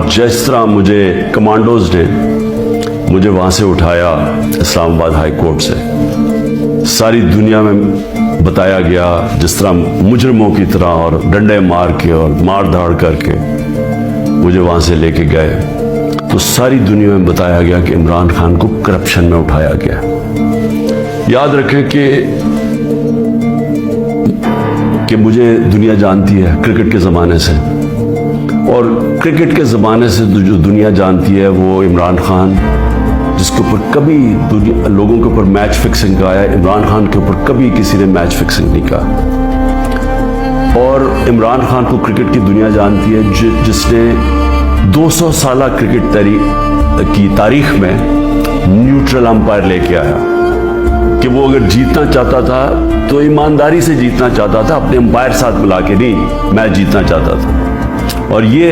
जिस तरह मुझे कमांडोज ने मुझे वहाँ से उठाया इस्लामाबाद हाई कोर्ट से, सारी दुनिया में बताया गया जिस तरह मुजरिमों की तरह, और डंडे मार के और मार धाड़ करके मुझे वहाँ से लेके गए, तो सारी दुनिया में बताया गया कि इमरान खान को करप्शन में उठाया गया। याद रखें कि मुझे दुनिया जानती है क्रिकेट के ज़माने से, और क्रिकेट के ज़माने से जो दुनिया जानती है वो इमरान खान, जिसके ऊपर कभी लोगों के ऊपर मैच फिक्सिंग का आया, इमरान खान के ऊपर कभी किसी ने मैच फिक्सिंग नहीं कहा। और इमरान खान को क्रिकेट की दुनिया जानती है जिसने 200 साल क्रिकेट की तारीख में न्यूट्रल अंपायर लेके आया, कि वो अगर जीतना चाहता था तो ईमानदारी से जीतना चाहता था, अपने अंपायर साथ मिला के नहीं मैच जीतना चाहता था। और ये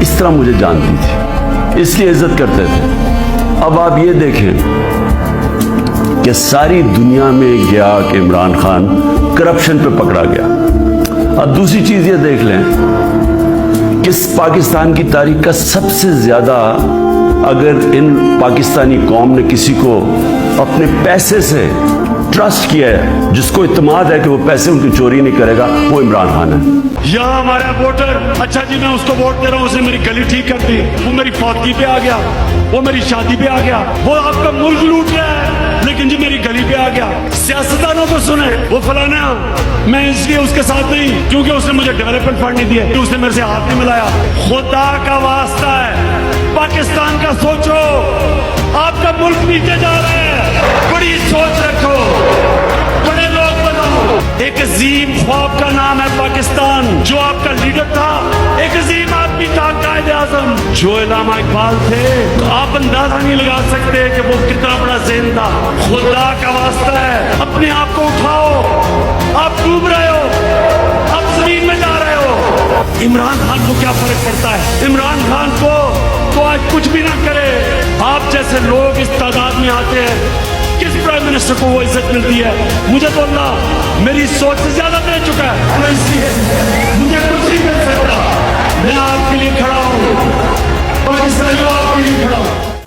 इस तरह मुझे जानती थी, इसलिए इज्जत करते थे। अब आप ये देखें कि सारी दुनिया में गया कि इमरान खान करप्शन पे पकड़ा गया। अब दूसरी चीज ये देख लें कि पाकिस्तान की तारीख का सबसे ज्यादा, अगर इन पाकिस्तानी कौम ने किसी को अपने पैसे से ट्रस्ट किया है, जिसको इत्मीनान है कि वो पैसे उनकी चोरी नहीं करेगा, वो इमरान खान है। यहाँ हमारा वोटर, अच्छा जी मैं उसको वोट दे रहा हूँ, उसने मेरी गली ठीक कर दी, वो मेरी फौतगी पे आ गया, वो मेरी शादी पे आ गया, वो आपका मुल्क लूट रहा है, लेकिन जी मेरी गली पे आ गया। सियासतदानों को सुने, वो फलाना, मैं इसलिए उसके साथ नहीं क्योंकि उसने मुझे डेवलपमेंट फंड नहीं दिए, उसने मेरे से हाथ नहीं मिलाया। खुदा का वास्ता है, पाकिस्तान का सोचो, आपका मुल्क नीचे जा रहा है, बड़ी सोच रखो, बड़े लोग बनो। एक अजीम ख्वाब का नाम है पाकिस्तान। जो आपका लीडर था एक अजीम आदमी था, कायदे आजम जो इलामा इकबाल थे, तो आप अंदाजा नहीं लगा सकते कि वो कितना बड़ा ज़हन था। खुदा का वास्ता है, अपने आप को उठाओ, आप डूब रहे हो, आप जमीन में जा रहे हो। इमरान खान को क्या फर्क पड़ता है? इमरान खान को तो आज कुछ भी ना करे, आप जैसे लोग इस तादाद में आते हैं, किस प्राइम मिनिस्टर को वो इज्जत मिलती है? मुझे तो अल्लाह मेरी सोच से ज्यादा दे चुका है, तो इसलिए मुझे कुछ नहीं मिल सकता। मैं आपके लिए खड़ा हूँ, पाकिस्तानियों आपके लिए खड़ा हूँ।